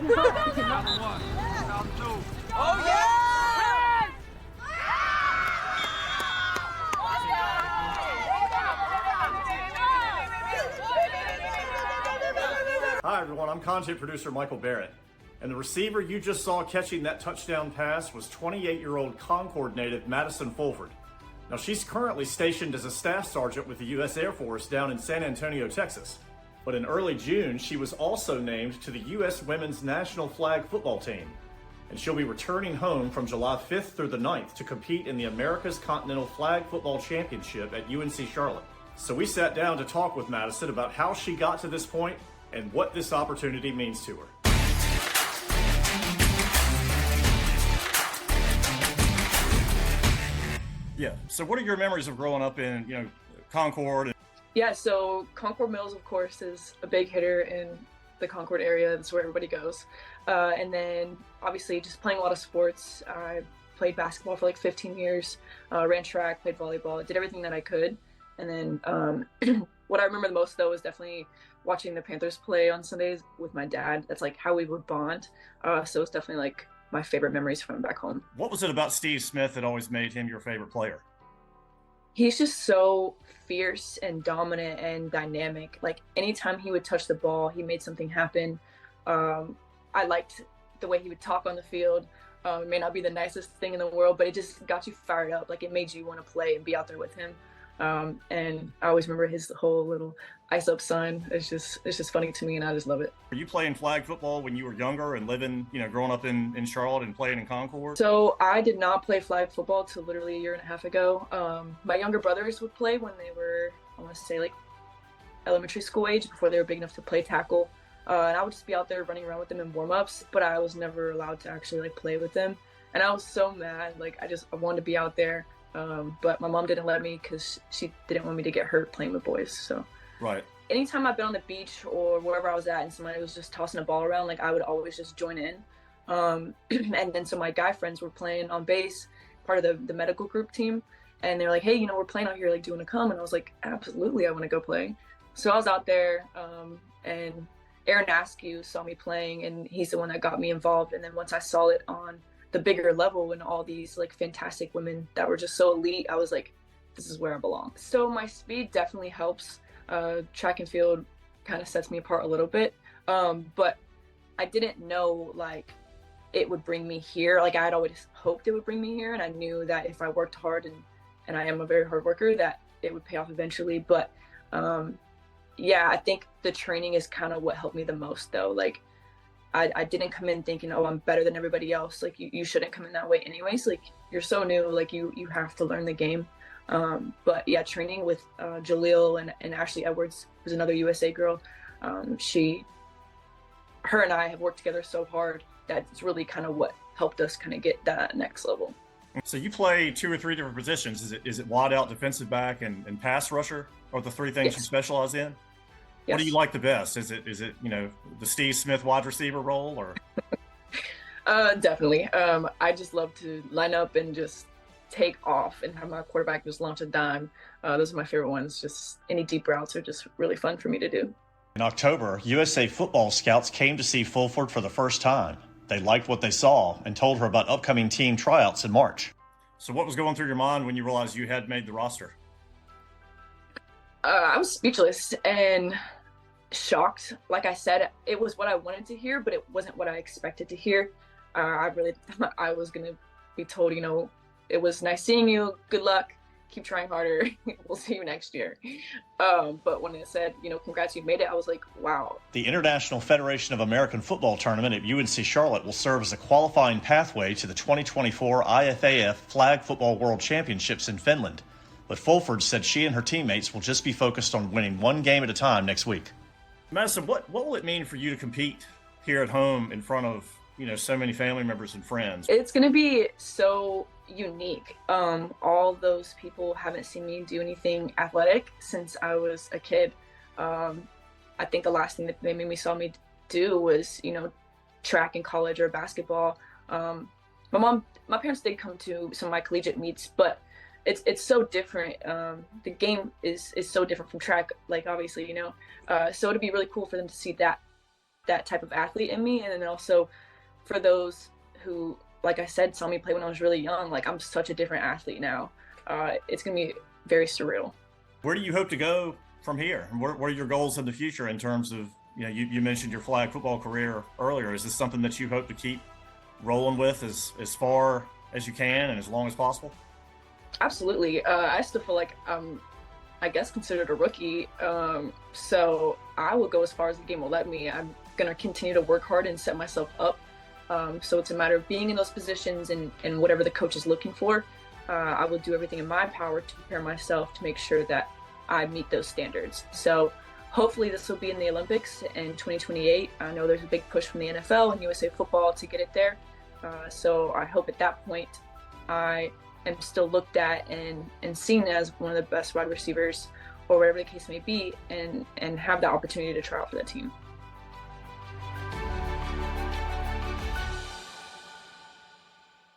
Number one. Number two. Oh, yeah! Hi everyone, I'm content producer Michael Barrett, and the receiver you just saw catching that touchdown pass was 28-year-old Concord native Madison Fulford. Now she's currently stationed as a staff sergeant with the U.S. Air Force down in San Antonio, Texas. But in early June, she was also named to the U.S. Women's National Flag Football Team, and she'll be returning home from July 5th through the 9th to compete in the America's Continental Flag Football Championship at UNC Charlotte. So we sat down to talk with Madison about how she got to this point and what this opportunity means to her. Yeah, so what are your memories of growing up in, Concord? Yeah, so Concord Mills, of course, is a big hitter in the Concord area. That's where everybody goes. And then, obviously, just playing a lot of sports. I played basketball for like 15 years, ran track, played volleyball, did everything that I could. And then what I remember the most, though, is definitely watching the Panthers play on Sundays with my dad. That's like how we would bond. So it's definitely like my favorite memories from back home. What was it about Steve Smith that always made him your favorite player? He's just so fierce and dominant and dynamic. Like anytime he would touch the ball, he made something happen. I liked the way he would talk on the field. It may not be the nicest thing in the world, but it just got you fired up. Like it made you want to play and be out there with him. And I always remember his whole little ice up sign. It's just funny to me, and I just love it. Were you playing flag football when you were younger and living, growing up in Charlotte and playing in Concord? So I did not play flag football till literally a year and a half ago. My younger brothers would play when they were, I want to say like elementary school age, before they were big enough to play tackle. And I would just be out there running around with them in warm-ups, but I was never allowed to actually like play with them. And I was so mad. Like I wanted to be out there. But my mom didn't let me because she didn't want me to get hurt playing with boys. So right. Anytime I've been on the beach or wherever I was at and somebody was just tossing a ball around, like I would always just join in. And then so my guy friends were playing on base, part of the medical group team, and they're like, hey, we're playing out here, like, do you want to come? And I was like, absolutely, I want to go play. So I was out there, and Aaron Askew saw me playing, and he's the one that got me involved. And then once I saw it on the bigger level and all these like fantastic women that were just so elite, I was like, this is where I belong. So my speed definitely helps. Track and field kind of sets me apart a little bit. But I didn't know like it would bring me here. Like I had always hoped it would bring me here. And I knew that if I worked hard, and I am a very hard worker, that it would pay off eventually. But yeah, I think the training is kind of what helped me the most though. Like I didn't come in thinking, oh, I'm better than everybody else. Like you shouldn't come in that way anyways. Like you're so new, like you have to learn the game. But yeah, training with Jaleel and Ashley Edwards, who's another USA girl. Her and I have worked together so hard that it's really kind of what helped us kind of get that next level. So you play 2 or 3 different positions. Is it wide out, defensive back, and pass rusher are the 3 things you specialize in? What do you like the best? Is it the Steve Smith wide receiver role or? Definitely. I just love to line up and just take off and have my quarterback just launch a dime. Those are my favorite ones. Just any deep routes are just really fun for me to do. In October, USA football scouts came to see Fulford for the first time. They liked what they saw and told her about upcoming team tryouts in March. So what was going through your mind when you realized you had made the roster? I was speechless and shocked. Like I said, it was what I wanted to hear, but it wasn't what I expected to hear. I was going to be told, it was nice seeing you. Good luck. Keep trying harder. We'll see you next year. But when it said, congrats, you made it, I was like, wow. The International Federation of American Football Tournament at UNC Charlotte will serve as a qualifying pathway to the 2024 IFAF Flag Football World Championships in Finland. But Fulford said she and her teammates will just be focused on winning one game at a time next week. Madison, what will it mean for you to compete here at home in front of, so many family members and friends? It's going to be so unique. All those people haven't seen me do anything athletic since I was a kid. I think the last thing that they made saw me do was, track in college or basketball. My parents did come to some of my collegiate meets, but it's so different. The game is so different from track, like obviously, so it'd be really cool for them to see that that type of athlete in me. And then also for those who, like I said, saw me play when I was really young, like I'm such a different athlete now. It's going to be very surreal. Where do you hope to go from here? What are your goals in the future in terms of, you mentioned your flag football career earlier. Is this something that you hope to keep rolling with as far as you can and as long as possible? Absolutely. I still feel like I guess considered a rookie. So I will go as far as the game will let me. I'm going to continue to work hard and set myself up. So it's a matter of being in those positions and whatever the coach is looking for. I will do everything in my power to prepare myself to make sure that I meet those standards. So hopefully this will be in the Olympics in 2028. I know there's a big push from the NFL and USA Football to get it there. So I hope at that point I am still looked at and seen as one of the best wide receivers or whatever the case may be, and have the opportunity to try out for that team.